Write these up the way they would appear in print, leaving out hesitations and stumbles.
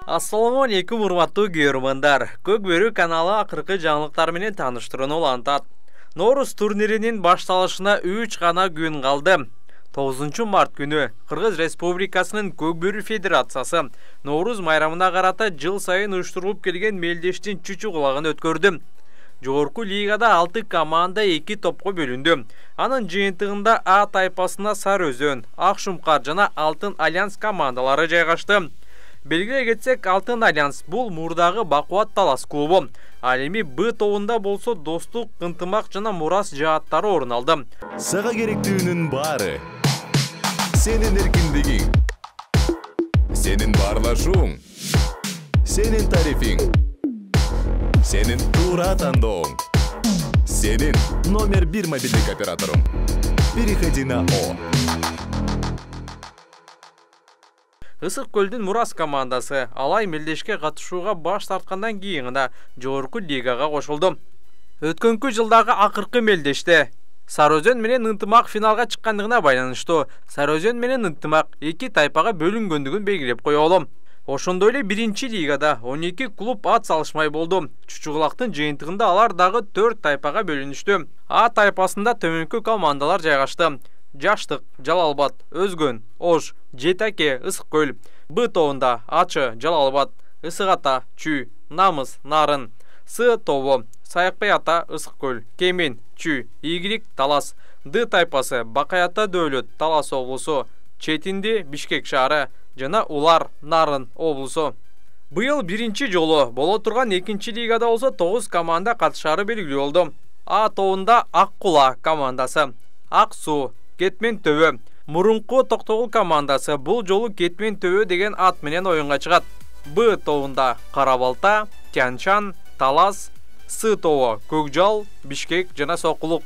Assalamu alaikum урматтуу көрөрмандар. Көк бөрү каналы акыркы жаңылыктар менен тааныштырууну улантат. Норус турниринин башталышына 3 гана күн калды. 9 март күнү Кыргыз Республикасынын Көк бөрү Федерациясы Норус майрамына карата жыл сайын уюштурулуп келген мелдештин чүчү кулагын өткөрдү. Жогорку лигада 6 команда 2 топко бөлүндү. Анын жыйынтыгында А тайпасына Сары Өзөн, Ак Шумкар жана Алтын Альянс командалары жайгашты. Белгилей кетсек, Алтын Альянс бул мурдагы Бакубат Талас клубу. Ал эми Б тобунда болсо достук, ынтымак жана мурас жааттары орун алды. Сага керектүүнүн баары. Сенин эркиндигиң. Сенин баарлашууң. Сенин тарифиң. Сенин туура тандооң. Сенин номер 1 мобилдик операторуң. Переходи на О. Ысык көлдүн Мурас командасы алай мелдешке катышууга баш тарткандан кийин гана жогорку лигага кошулду. Өткөнкү жылдагы акыркы мелдеште Сары Өзөн менен ынтымак финалга чыккандыгына байланыштуу Сары Өзөн менен ынтымак 2 тайпага бөлүнгөндүгүн белгилеп коелу. Ошондой эле 1-лигада 12 клуб ат салышмай болду. Чучугулактын жыйынтыгында алар дагы 4 тайпага бөлүнүштү. А тайпасында төмөнкү командалар жайгашты. Жаштык, Жалалбат, Өзгөн, Ош, Жетаке, Ысык көл. Б тобунда Ачы, Жалалбат, Ысык ата, Чүй, Намыс, Нарын. С тобу Саякбай ата, Ысык көл, Кемин, Чүй, Игилик, Талас. Д тайпасы Бакай ата Дөөлөт, Талас облусу, Четинди, Бишкек шаары жана Улар, Нарын облусу. Быйыл 1-чи жолу боло турган 2-лигада болсо 9 команда катышары белгилүү болду. А тобунда Аккула командасы, Ак Суу, Кетмен Төбө, мурунку Токтогул командасы бул жолу Кетмен Төбө деген ат менен оюнга чыгат. Б тобунда Карабалта, Тянчан, Талас. С тобу Көкжал, Бишкек жана Сокулук.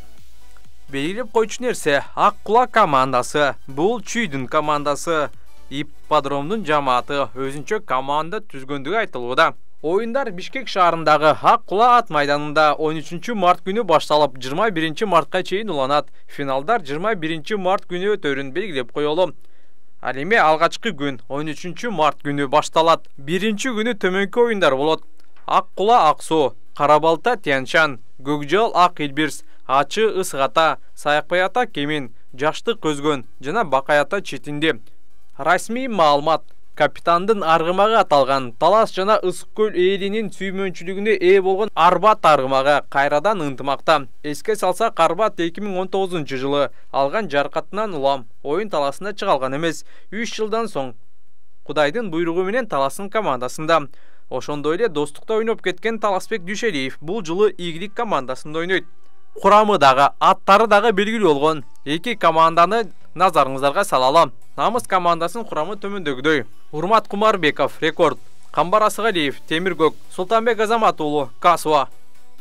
Белгилеп койчу нерсе, Аккула командасы бул Чүйдүн командасы. Ипподромдун жамааты өзүнчө команда түзгөндүгү айтылууда. Оюндар Бишкек шаарындагы Аккула ат майданында 13 март күнү башталып, 21 мартка чейин уланат. Финалдар 21 март күнү өтөрүн белгилеп коелу. Ал эми алгачкы күн 13 март күнү башталат. 1-чи күнү төмөнкү оюндар болот. Аккула Ак Суу, Карабалта Тянчан, Көкжал Ак Илбирс, Ачы Ысык ата, Саякбай ата Кемин, Жаштык Өзгөн жана Бакай ата Четинди. Расмий маалымат: капитандын аргымагы аталган Талас жана Ысык көл элинин сүймөнчүлүгүнө ээ болгон Арбат аргымагы кайрадан ынтымакта. Эске салсак, Арбат 2019 жылы алган жаракатынан улам оюн таласында чыга алган эмес. 3 жылдан соң Кудайдын буйругу менен Таластын командасында. Ошондой эле достукта ойноп кеткен Таласбек Дүйшелиев бул жылы Игилик командасында ойнойт. Курамы дагы, аттары дагы белгилүү болгон 2 команданы назарыңыздарга салалы. Намыс командасынын курамы төмөндөгүдөй: Урмат Кумарбеков рекорд, Камбар Асыгалиев Темиркөк, Султанбек Азамат уулу Касва,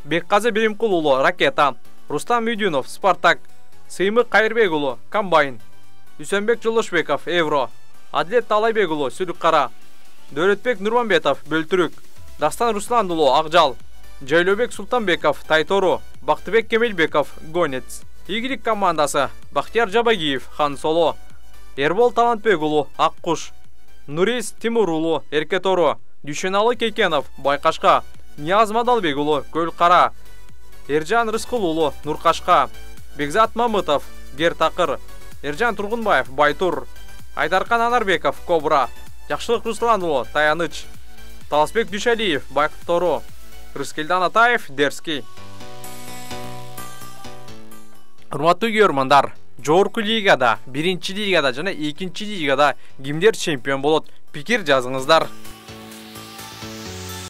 Бекказы Беримкул уулу Ракета, Рустам Үйдүнов Спартак, Сыймык Кайырбек уулу Комбайн, Үсөнбек Жолдошбеков Евро, Адилет Талайбек уулу Сүлүк Кара, Дөөлөтбек Нурманбетов Бөлтүрүк, Дастан Руслан уулу Акжал, Жайлообек Султанбеков Тайтору, Бактыбек Кемелбеков Гонец. Игилик командасы Бактияр Жабагиев Хансоло, Эрбол Талантбек уулу Аккуш, Нурис Тимур уулу Эркетору, Дүйшөналы Кейкенов Байкашка, Нияз Мадалбек уулу Көл Кара, Эржан Рыскул уулу Нуркашка, Бекзат Мамытов Гертакыр, Эржан Тургунбаев Байтур, Айдаркан Анарбеков Кобра, Жакшылык Руслан уулу Таяныч, Таласбек Дүйшалиев Байктору, Рыскелдан Атаев Дерский. Урматтуу көрөрмандар, жогорку лигада, 1-лигада жана 2-лигада кимдер чемпион болот? Пикир жазыңыздар.